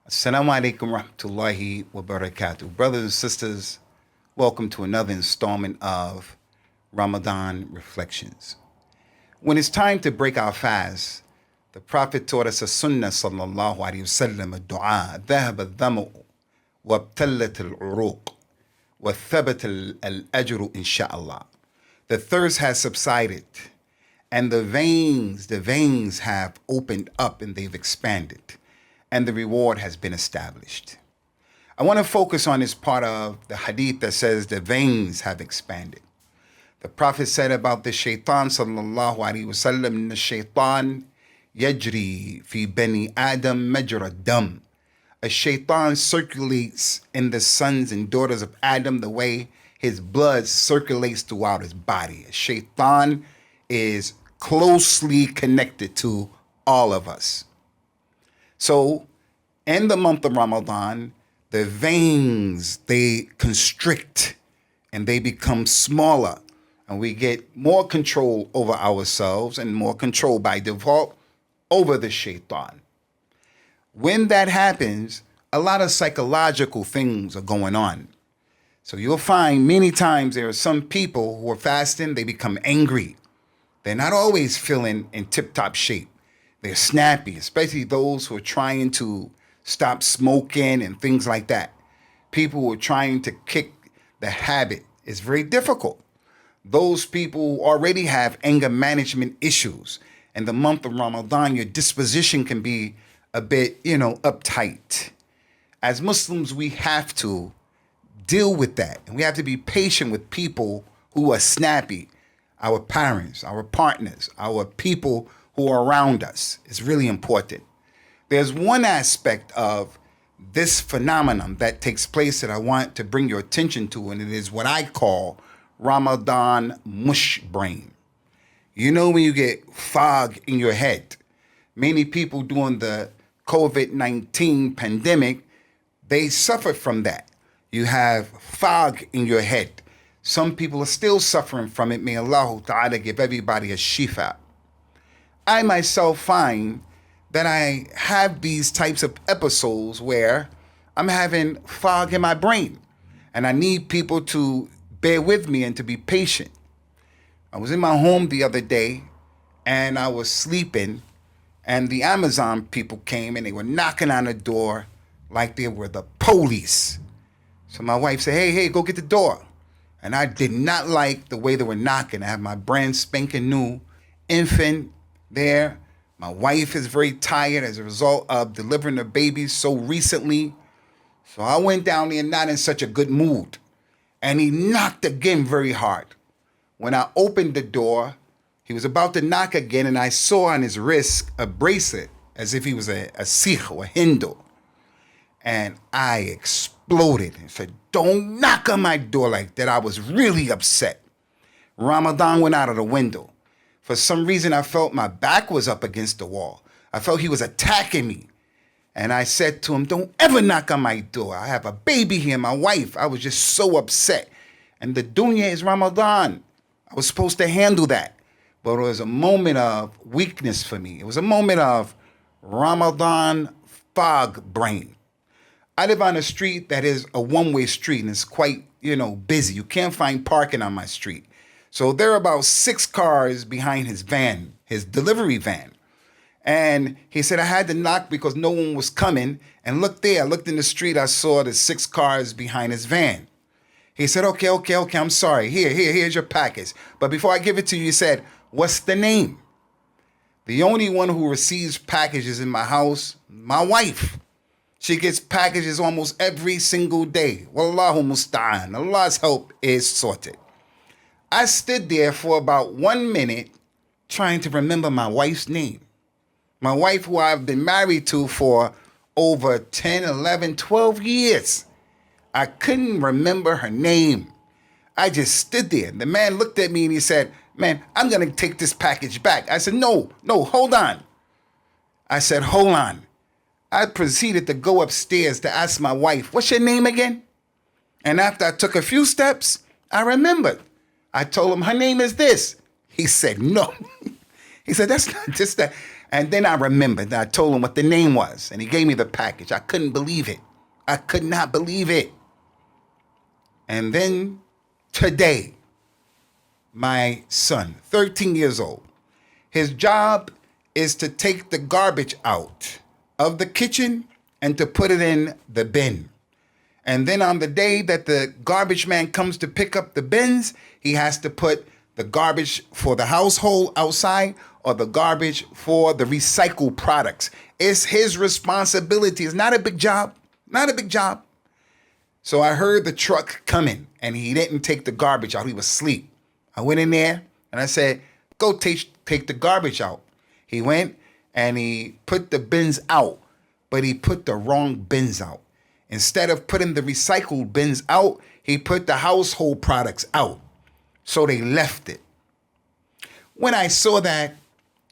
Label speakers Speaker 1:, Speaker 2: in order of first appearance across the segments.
Speaker 1: Assalamu alaikum rahmatullahi wa barakatuh. Brothers and sisters, welcome to another installment of Ramadan Reflections. When it's time to break our fast, the Prophet taught us a sunnah sallallahu alayhi wasallam, a dua, ذهب الظمأ وابتلت العروق وثبت الأجر inshallah. The thirst has subsided and the veins have opened up and they've expanded, and the reward has been established. I want to focus on this part of the hadith that says the veins have expanded. The Prophet said about the shaitan sallallahu alaihi wasallam, the shaitan yajri fi bani Adam majra dam. A shaitan circulates in the sons and daughters of Adam the way his blood circulates throughout his body. A shaitan is closely connected to all of us. So in the month of Ramadan, the veins, they constrict and they become smaller, and we get more control over ourselves and more control by default over the shaitan. When that happens, a lot of psychological things are going on. So you'll find many times there are some people who are fasting, they become angry. They're not always feeling in tip-top shape. They're snappy, especially those who are trying to stop smoking and things like that. People who are trying to kick the habit is very difficult. Those people who already have anger management issues. In the month of Ramadan, your disposition can be a bit, uptight. As Muslims, we have to deal with that. And we have to be patient with people who are snappy. Our parents, our partners, our people who are around us. It's really important. There's one aspect of this phenomenon that takes place that I want to bring your attention to, and it is what I call Ramadan Mush brain. You know, when you get fog in your head, many people during the COVID-19 pandemic, they suffer from that. You have fog in your head. Some people are still suffering from it. May Allah Ta'ala give everybody a shifa. I myself find that I have these types of episodes where I'm having fog in my brain, and I need people to bear with me and to be patient. I was in my home the other day and I was sleeping, and the Amazon people came and they were knocking on the door like they were the police. So my wife said, hey, go get the door. And I did not like the way they were knocking. I have my brand spanking new infant there. My wife is very tired as a result of delivering a baby so recently. So I went down there not in such a good mood. And he knocked again very hard. When I opened the door, he was about to knock again, and I saw on his wrist a bracelet as if he was a Sikh or a Hindu. And I exploded and said, don't knock on my door like that. I was really upset. Ramadan went out of the window. For some reason, I felt my back was up against the wall. I felt he was attacking me. And I said to him, don't ever knock on my door. I have a baby here, my wife. I was just so upset. And the dunya is Ramadan. I was supposed to handle that. But it was a moment of weakness for me. It was a moment of Ramadan fog brain. I live on a street that is a one-way street, and it's quite, busy. You can't find parking on my street. So there are about 6 cars behind his van, his delivery van. And he said I had to knock because no one was coming. And look there, I looked in the street, I saw the 6 cars behind his van. He said, okay, I'm sorry. Here's your package. But before I give it to you, he said, what's the name? The only one who receives packages in my house, my wife. She gets packages almost every single day. Wallahu musta'an. Allah's help is sorted. I stood there for about 1 minute trying to remember my wife's name. My wife, who I've been married to for over 10, 11, 12 years. I couldn't remember her name. I just stood there. The man looked at me and he said, man, I'm going to take this package back. I said, no, hold on. I said, hold on. I proceeded to go upstairs to ask my wife, what's your name again? And after I took a few steps, I remembered. I told him, her name is this. He said, no. He said, that's not just that. And then I remembered that I told him what the name was, and he gave me the package. I couldn't believe it. I could not believe it. And then today, my son, 13 years old, his job is to take the garbage out of the kitchen and to put it in the bin. And then on the day that the garbage man comes to pick up the bins, he has to put the garbage for the household outside or the garbage for the recycled products. It's his responsibility. It's not a big job. Not a big job. So I heard the truck coming and he didn't take the garbage out. He was asleep. I went in there and I said, go take the garbage out. He went and he put the bins out, but he put the wrong bins out. Instead of putting the recycled bins out, he put the household products out. So they left it. When I saw that,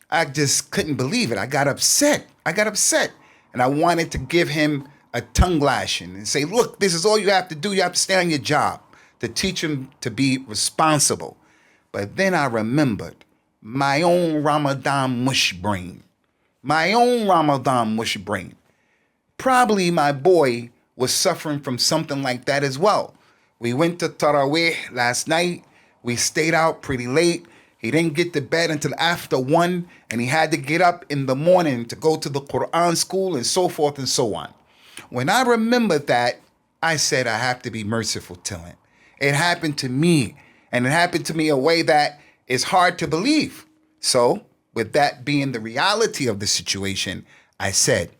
Speaker 1: I just couldn't believe it. I got upset. And I wanted to give him a tongue lashing and say, look, this is all you have to do. You have to stay on your job, to teach him to be responsible. But then I remembered my own Ramadan Mush brain. Probably my boy was suffering from something like that as well. We went to Taraweeh last night. We stayed out pretty late. He didn't get to bed until after 1, and he had to get up in the morning to go to the Quran school and so forth and so on. When I remembered that, I said I have to be merciful to him. It happened to me, and it happened to me a way that is hard to believe. So, with that being the reality of the situation, I said,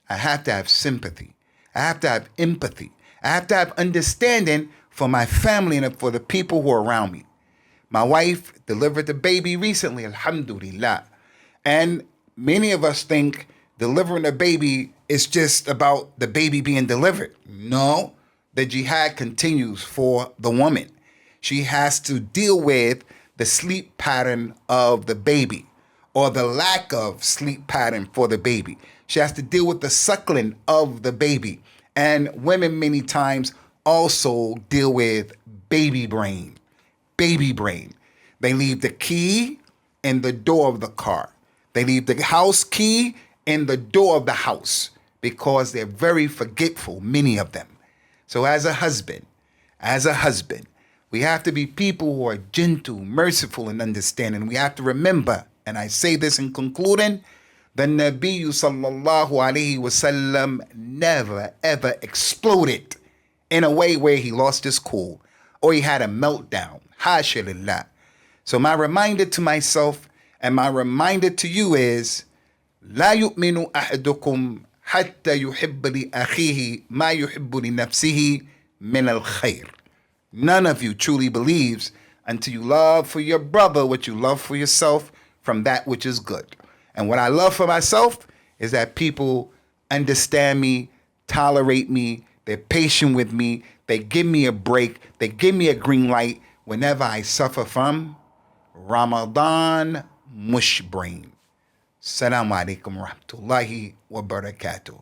Speaker 1: I have to have sympathy. I have to have empathy. I have to have understanding for my family and for the people who are around me. My wife delivered the baby recently, alhamdulillah. And many of us think delivering a baby is just about the baby being delivered. No, the jihad continues for the woman. She has to deal with the sleep pattern of the baby or the lack of sleep pattern for the baby. She has to deal with the suckling of the baby. And women many times also deal with baby brain. They leave the key in the door of the car. They leave the house key in the door of the house because they're very forgetful, many of them. So as a husband, we have to be people who are gentle, merciful, and understanding. We have to remember, and I say this in concluding, the Nabi sallallahu alayhi wasallam never ever exploded in a way where he lost his cool or he had a meltdown. Hasha lillah. So my reminder to myself and my reminder to you is, لا يؤمن أحدكم حتى يحب لأخيه ما يحب لنفسه من الخير. None of you truly believes until you love for your brother what you love for yourself from that which is good. And what I love for myself is that people understand me, tolerate me, they're patient with me, they give me a break, they give me a green light whenever I suffer from Ramadan Mush brain. Assalamu alaikum wa rahmatullahi wa barakatuh.